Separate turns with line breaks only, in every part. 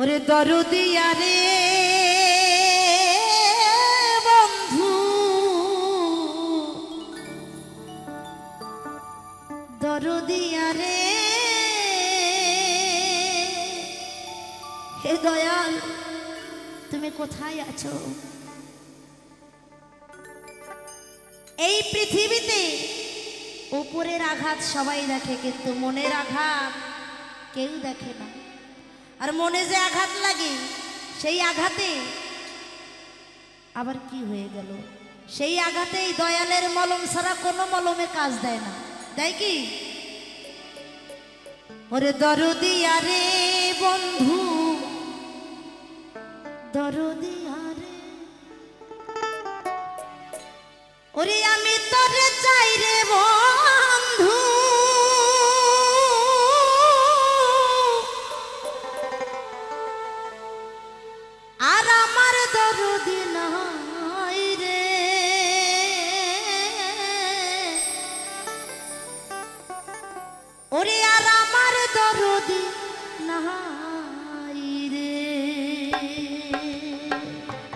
ওরে দরদিয়া রে বন্ধু, দরদিয়া রে হে দয়াল, তুমি কোথায় আছো? এই পৃথিবীতে উপরের আঘাত সবাই দেখে, কিন্তু মনের আঘাত কেউ দেখে না। আর মনে যে আঘাত লাগে, সেই আঘাতে আবার কি হয়ে গেল, সেই আঘাতেই দয়ালের মলম ছাড়া কোনো মলমে কাজ দেয় না, দেয় কি? ওরে দরদিয়া রে বন্ধু, দরদিয়া রে, ওরে আমি তোরে চাই রে বন্ধু, আর আমার দরদি নাই রে, ওরে আর আমার দরদি নাই রে।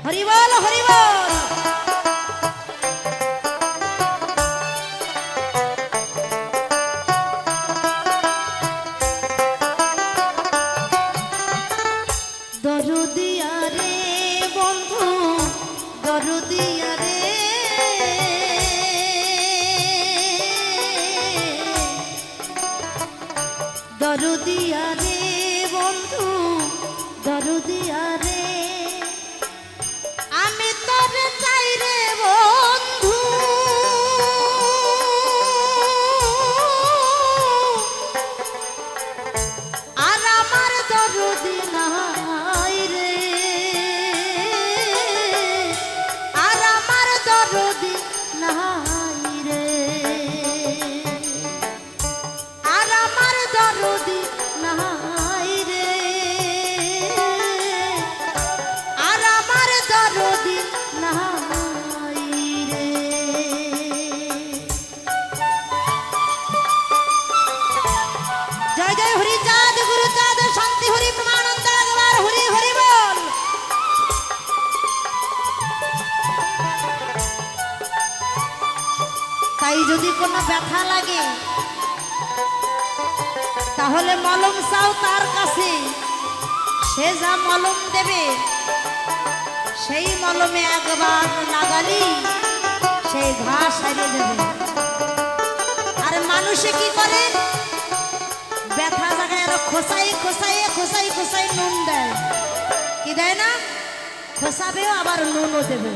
হরি বল, হরি বল। দরদিয়া রে বন্ধু, দরদিয়া রে, দরদিয়া রে বন্ধু, দরদিয়া রে, আমি তোরে চাই রে বন্ধু, আর আমার দরদি নাই রে, আর আমার দরদি নাই রে, আর আমার দরদি নাই রে, আর আমার দরদি নাই রে। জয় জয় হরি চাঁদ গুরু চাঁদ শান্তি হরি প্রমানন্দ একবার হরি হরি বল। তাই যদি কোনো ব্যথা লাগে, তাহলে মলম চাও তার কাছে, সে যা মলম দেবে সেই মলমে একবার লাগালি সেই ঘা সারিয়ে দেবে। আর মানুষে কি করে, ব্যথা জায়গায় আরো খোসাই খোসাই খোসাই খোসাই নুন দেয়, কি দেয় না? খোসাবেও আবার নুনও দেবে।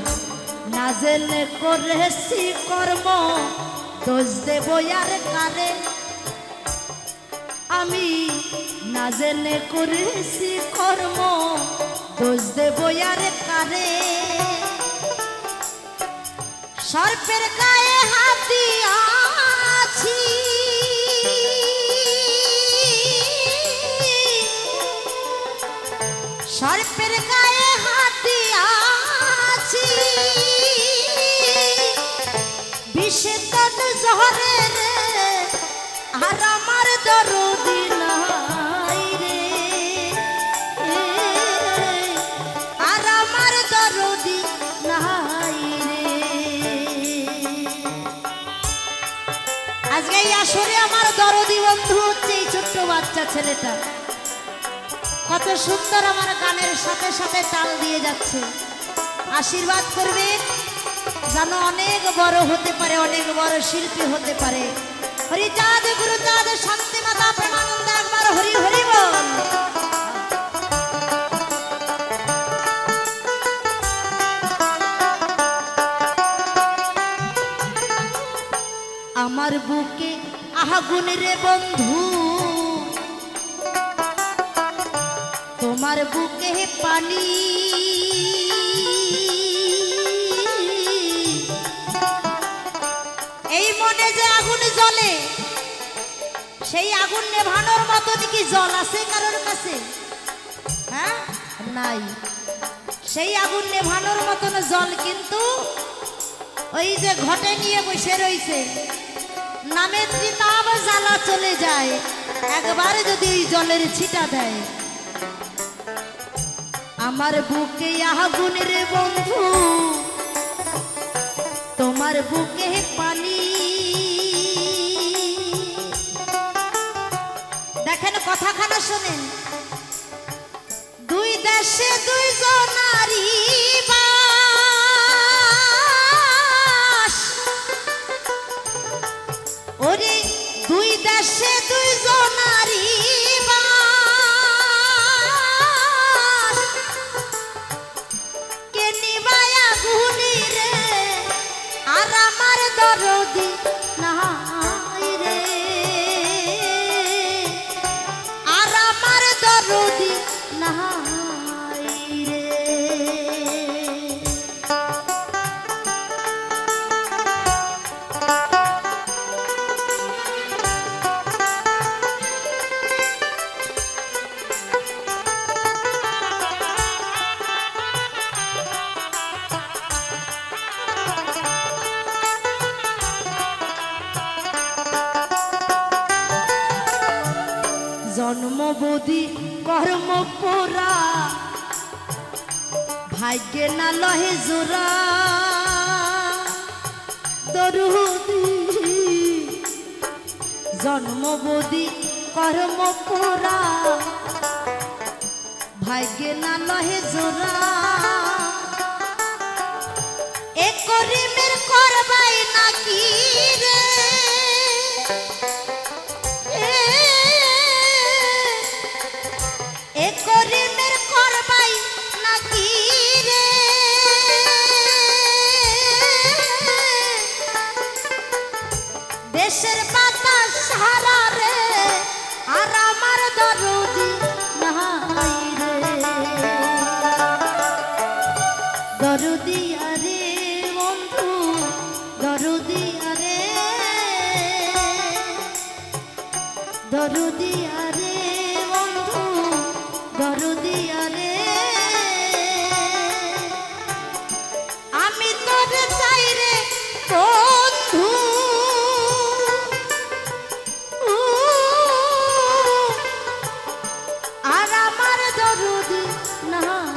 না জেনে করেছি কর্ম, দোষ দেব আর কারে, আমি না জেনে করেছি কর্ম, দোষ দেব আর কারে। সর্পের গায়ে হাত দিয়াছি, সর্পের গায়ে হাত দিয়াছি, বিষে তন জহরে রে, আর আমার দরদি নাই রে, আর আমার দরদি নাই রে। আজকে এই আসরে আমার দরদি বন্ধু হচ্ছে এই ছোট্ট বাচ্চা ছেলেটা। কত সুন্দর আমার গানের সাথে সাথে তাল দিয়ে যাচ্ছে। আশীর্বাদ করবে যেন অনেক বড় হতে পারে, অনেক বড় শিল্পী হতে পারে। হরি চাঁদ গুরু চাঁদ শান্তি মাতা প্রেমানন্দ একবার হরি হরি বল। আমার বুকে আগুন রে বন্ধু, তোমার বুকে পানি, এই মনে যে আগুন জ্বলে, সেই আগুন নেভানোর মতন কি জল আছে কারোর কাছে? হ্যাঁ, নাই। সেই আগুন নেভানোর মতন জল কিন্তু ওই যে ঘটে নিয়ে বসে রয়েছে, নামে ত্রিতাব জ্বালা চলে যায় একবারে যদি জলের ছিটা দেয়। আমার বুকে আগুনের বন্ধু, তোমার বুকে পানি। দেখেন কথাখানা শোনেন, দুই দেশে দুইজন নারী বাস, ওরে দুই দেশে দুইজন নারী বাস, কে নিবায়া গুনি রে আর আমার দরদি নাই রে, আর আমার দরদি নাই রে। জন্মবদি কর্ম পোরা ভাগ্যে না লহে জোরা, দরুদি জন্মবদি কর্ম পোরা ভাগ্যে না লহে জোরা, এ করিমের করবাই নাকি রে, এ করিমের করবাই নাকি রে, দেশের বাতাস সারা রে আর আমার দরদি নাই রে, দরদি আরে বন্ধু দরদি আরে, দরদি আরে বন্ধু দরদি আরে, আমি তোরে চাই রে বন্ধু, আর আমার দরদি নাই।